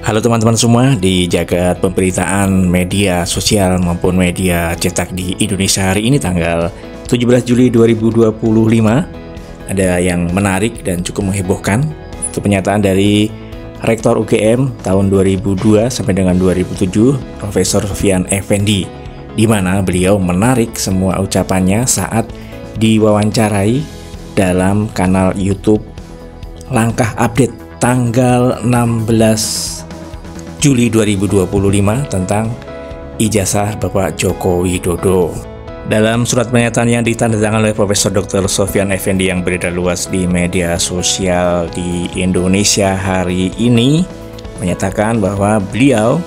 Halo teman-teman semua di jagat pemberitaan media sosial maupun media cetak di Indonesia hari ini tanggal 17 Juli 2025. Ada yang menarik dan cukup menghebohkan. Itu pernyataan dari Rektor UGM tahun 2002 sampai dengan 2007, Profesor Sofyan Effendi, di mana beliau menarik semua ucapannya saat diwawancarai dalam kanal YouTube Langkah Update tanggal 16 Juli 2025 tentang ijazah Bapak Joko Widodo. Dalam surat pernyataan yang ditandatangani oleh Profesor Dr. Sofyan Effendi yang beredar luas di media sosial di Indonesia hari ini, menyatakan bahwa beliau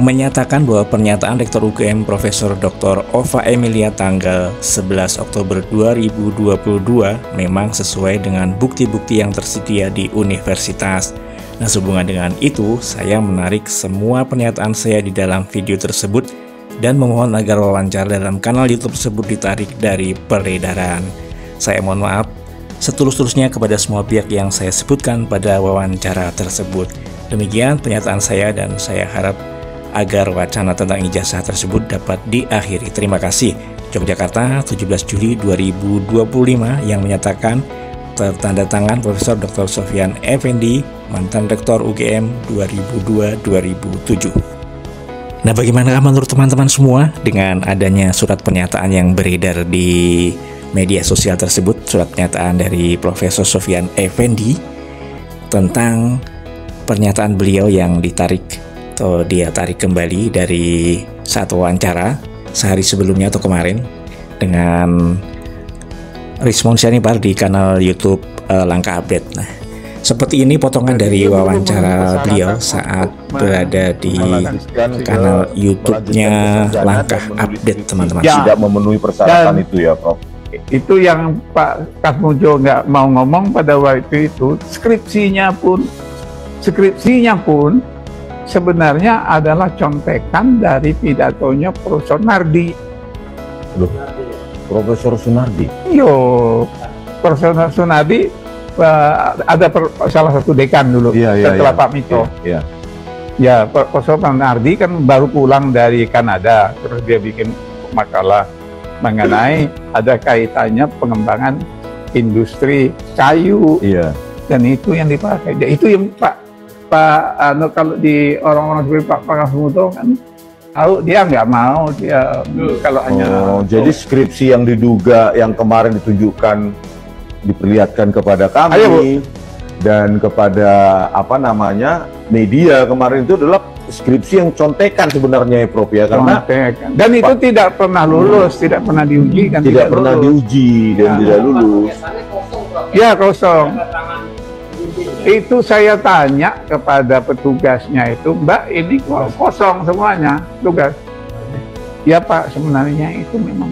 menyatakan bahwa pernyataan Rektor UGM Profesor Dr. Ova Emilia tanggal 11 Oktober 2022 memang sesuai dengan bukti-bukti yang tersedia di universitas. Nah, sehubungan dengan itu, saya menarik semua pernyataan saya di dalam video tersebut dan memohon agar wawancara dalam kanal YouTube tersebut ditarik dari peredaran. Saya mohon maaf setulus-tulusnya kepada semua pihak yang saya sebutkan pada wawancara tersebut. Demikian pernyataan saya dan saya harap agar wacana tentang ijazah tersebut dapat diakhiri. Terima kasih. Yogyakarta, 17 Juli 2025 yang menyatakan tertanda tangan Profesor Dr. Sofyan Effendi, mantan Rektor UGM 2002-2007. Nah, bagaimana menurut teman-teman semua dengan adanya surat pernyataan yang beredar di media sosial tersebut, surat pernyataan dari Profesor Sofyan Effendi tentang pernyataan beliau yang ditarik atau dia tarik kembali dari saat wawancara sehari sebelumnya atau kemarin dengan Rismon Syanipar di kanal YouTube Langkah Update. Nah, seperti ini potongan dari wawancara beliau saat berada di kanal YouTube-nya Langkah Update, teman-teman. Ya, tidak memenuhi persyaratan itu ya, Prof. Itu yang Pak Kasmujo nggak mau ngomong pada waktu itu. Skripsinya pun sebenarnya adalah contekan dari pidatonya Profesor Nardi. Loh, Profesor Sunardi? Yo, Profesor Sunardi ada salah satu dekan dulu setelah Pak Mito. Ya, Profesor Sunardi kan baru pulang dari Kanada, terus dia bikin makalah mengenai ada kaitannya pengembangan industri kayu. Dan itu yang dipakai. Itu yang kalau di orang-orang seperti Pak Kasmujo kan tahu, dia nggak mau, dia kalau hanya jadi skripsi yang diduga yang kemarin ditunjukkan diperlihatkan kepada kami dan kepada media kemarin itu adalah skripsi yang contekan sebenarnya ya, Prof, ya, karena dan itu tidak pernah lulus, tidak pernah diuji kan, tidak pernah diuji dan tidak lulus. Ya, kosong. Itu saya tanya kepada petugasnya itu, Mbak, ini kosong semuanya tugas. Ya Pak, sebenarnya itu memang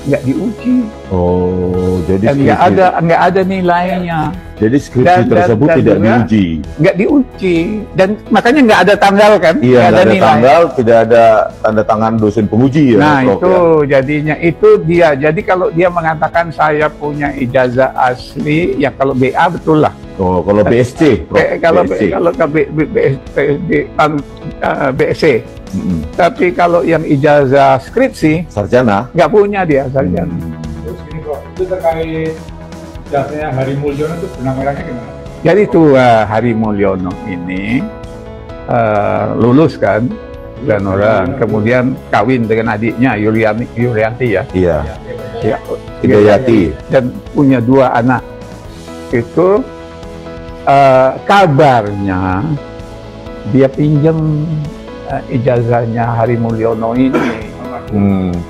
nggak diuji. Oh, jadi nggak ada nilainya. Jadi skripsi tersebut tidak diuji. Nggak diuji, dan makanya nggak ada tanggal kan? Iya, nggak ada tanggal, tidak ada tanda tangan dosen penguji ya. Nah, Prof, itu ya. Jadinya itu dia. Jadi kalau dia mengatakan saya punya ijazah asli, ya kalau BA betul lah. Oh, kalau BSc, Prof, kalau BSc. Tapi kalau yang ijazah skripsi, sarjana, nggak punya dia sarjana. Terus gini, Prof, itu terkait ijazahnya Hari Mulyono itu benang merahnya gimana? Jadi itu Hari Mulyono ini lulus kan, dan orang kemudian kawin dengan adiknya Yulianti ya. Iya. Hidayati, dan punya 2 anak. Itu kabarnya dia pinjam ijazahnya Hari Mulyono ini.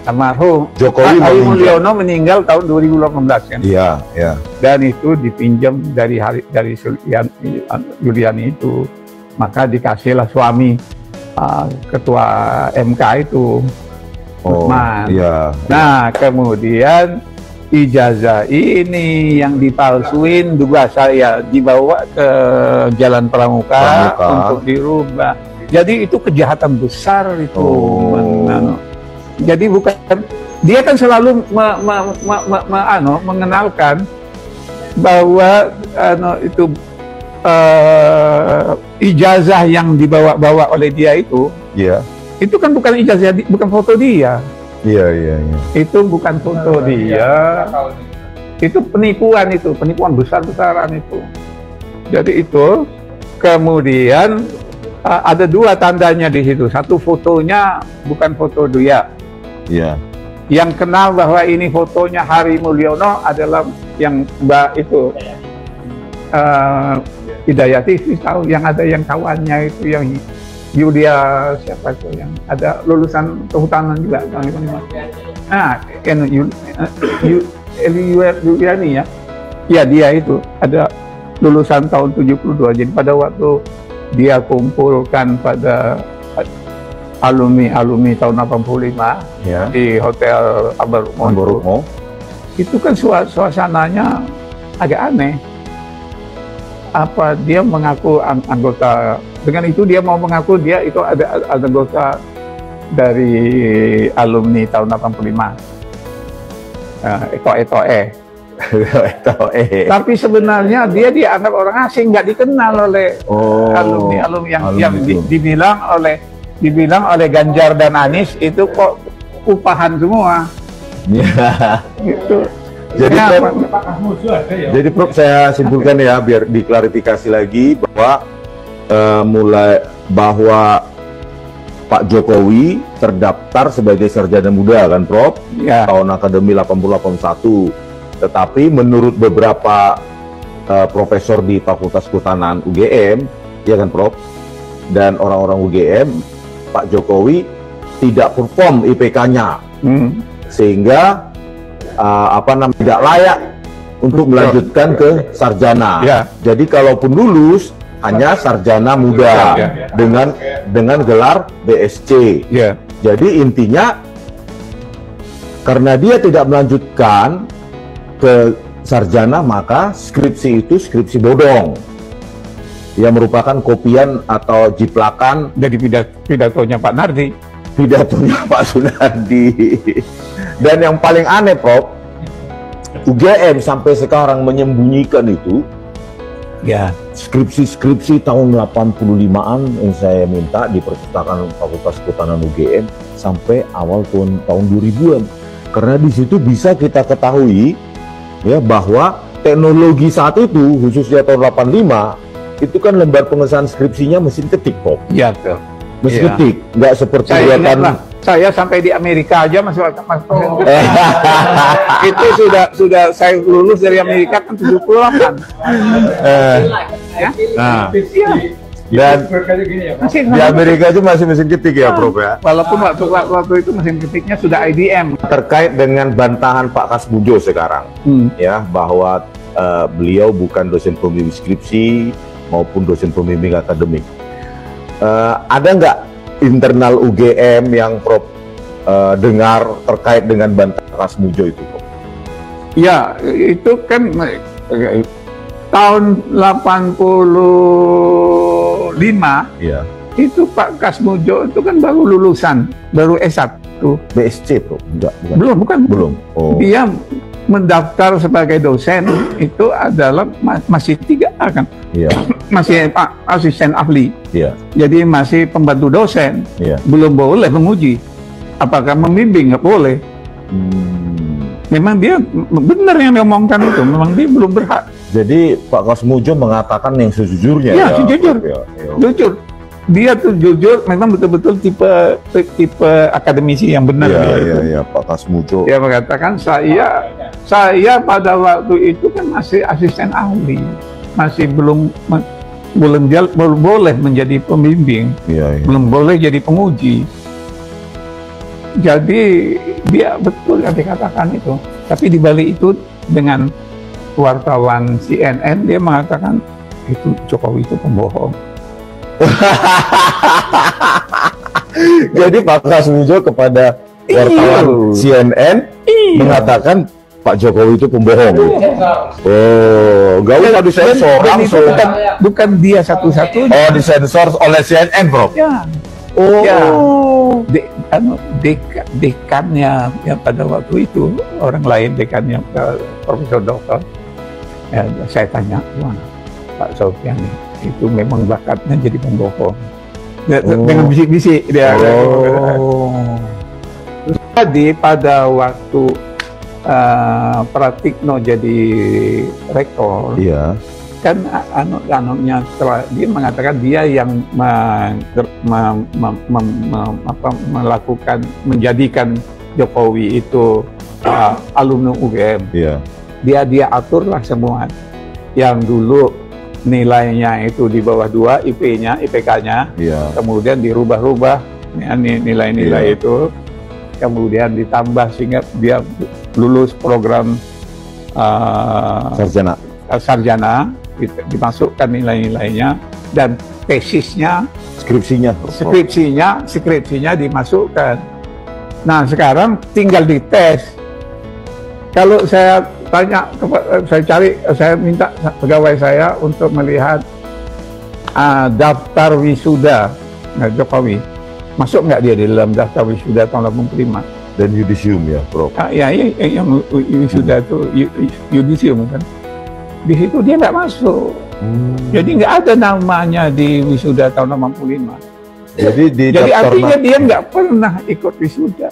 Almarhum Hari Mulyono meninggal tahun 2018 kan. Iya. Dan itu dipinjam dari Yuliani itu. Maka dikasihlah suami ketua MK itu, Usman. Nah, kemudian ijazah ini yang dipalsuin duga saya dibawa ke Jalan Pramuka untuk dirubah. Jadi itu kejahatan besar itu. Jadi bukan, dia kan selalu mengenalkan bahwa itu ijazah yang dibawa-bawa oleh dia itu, itu kan bukan ijazah, bukan foto dia. Iya. Itu bukan foto dia. Itu penipuan besar-besaran itu. Jadi itu kemudian ada dua tandanya di situ. Satu, fotonya bukan foto dia. Iya. Yang kenal bahwa ini fotonya Hari Mulyono adalah yang Mbak itu Hidayati tahu, yang ada yang kawannya itu yang Yulia siapa itu yang ada lulusan kehutanan juga. Yuliani ya. Ya dia itu ada lulusan tahun 72. Jadi pada waktu dia kumpulkan pada alumni tahun 85 di Hotel Ambarukmo, itu kan suasananya agak aneh. Apa dia mengaku anggota, dengan itu dia mau mengaku dia itu ada anggota dari alumni tahun 85. Etoe. Tapi sebenarnya dia dianggap orang asing, nggak dikenal oleh alumni yang dibilang oleh Ganjar dan Anies itu kok upahan semua. Gitu. Jadi Prof, saya simpulkan ya biar diklarifikasi lagi bahwa bahwa Pak Jokowi terdaftar sebagai sarjana muda kan Prof, tahun akademi 80-81. Tetapi menurut beberapa profesor di Fakultas Kehutanan UGM, ya kan Prof, dan orang-orang UGM, Pak Jokowi tidak perform IPK-nya, sehingga tidak layak untuk melanjutkan ke sarjana. Jadi kalaupun lulus hanya sarjana muda dengan gelar BSc. Jadi intinya karena dia tidak melanjutkan ke sarjana, maka skripsi itu skripsi bodong yang merupakan kopian atau jiplakan dari pidatonya Pak Nardi, pidatonya Pak Sunardi. Dan yang paling aneh Prof, UGM sampai sekarang menyembunyikan itu skripsi tahun 85-an yang saya minta di perpustakaan Fakultas Kehutanan UGM sampai awal tahun 2000-an, karena di situ bisa kita ketahui ya bahwa teknologi saat itu khususnya tahun 85 itu kan lembar pengesahan skripsinya mesin ketik Prof. Iya betul. Mesin ketik, nggak seperti saya sampai di Amerika aja masih itu sudah saya lulus dari Amerika kan 78. Dan di Amerika itu masih mesin ketik ya Prof ya. Walaupun waktu itu mesin ketiknya sudah IBM. Terkait dengan bantahan Pak Kasmujo sekarang, ya bahwa beliau bukan dosen pembimbing skripsi maupun dosen pembimbing akademik. Ada nggak internal UGM yang Prof dengar terkait dengan bantahan Kasmujo itu Prof? Ya, itu kan tahun 85 itu Pak Kasmujo itu kan baru lulusan, baru S1. BSc Prof? Bukan. Dia mendaftar sebagai dosen itu adalah masih 3A kan? Masih asisten ahli. Jadi masih pembantu dosen. Belum boleh menguji. Apakah membimbing? Nggak boleh. Memang dia benar yang diomongkan itu. Memang dia belum berhak. Jadi Pak Kasmujo mengatakan yang sejujurnya. Jujur. Dia tuh jujur, memang betul-betul tipe akademisi yang benar. Iya, Pak Kasmujo. Dia mengatakan saya pada waktu itu kan masih asisten ahli, masih belum boleh menjadi pembimbing, belum boleh jadi penguji. Jadi dia betul yang dikatakan itu. Tapi di balik itu dengan wartawan CNN dia mengatakan itu Jokowi itu pembohong. Jadi Pak Kasmujo kepada wartawan CNN mengatakan Pak Jokowi itu pembohong. Gak usah disensor langsung. Bukan dia satu-satunya. Oh, disensor oleh CNN, Prof. Dekannya ya pada waktu itu orang lain, dekannya Profesor Doktor. Ya, saya tanya, gimana Pak Sofian nih? itu memang bakatnya jadi pembohong. Dengan bisik-bisik dia. Jadi pada waktu Pratikno jadi rektor, kan anunya dia mengatakan dia yang melakukan menjadikan Jokowi itu alumni UGM. Dia aturlah semua yang dulu nilainya itu di bawah 2 IPK-nya, kemudian dirubah-rubah nilai-nilai itu, kemudian ditambah sehingga dia lulus program sarjana, dimasukkan nilai-nilainya, dan tesisnya, skripsinya dimasukkan. Nah sekarang tinggal dites. Kalau saya tanya, saya minta pegawai saya untuk melihat daftar wisuda Jokowi, masuk nggak dia di dalam daftar wisuda tahun 85? Dan yudisium ya, Prof? Yang wisuda itu yudisium kan. Di situ dia nggak masuk. Jadi nggak ada namanya di wisuda tahun 85. Jadi artinya dia nggak pernah ikut wisuda.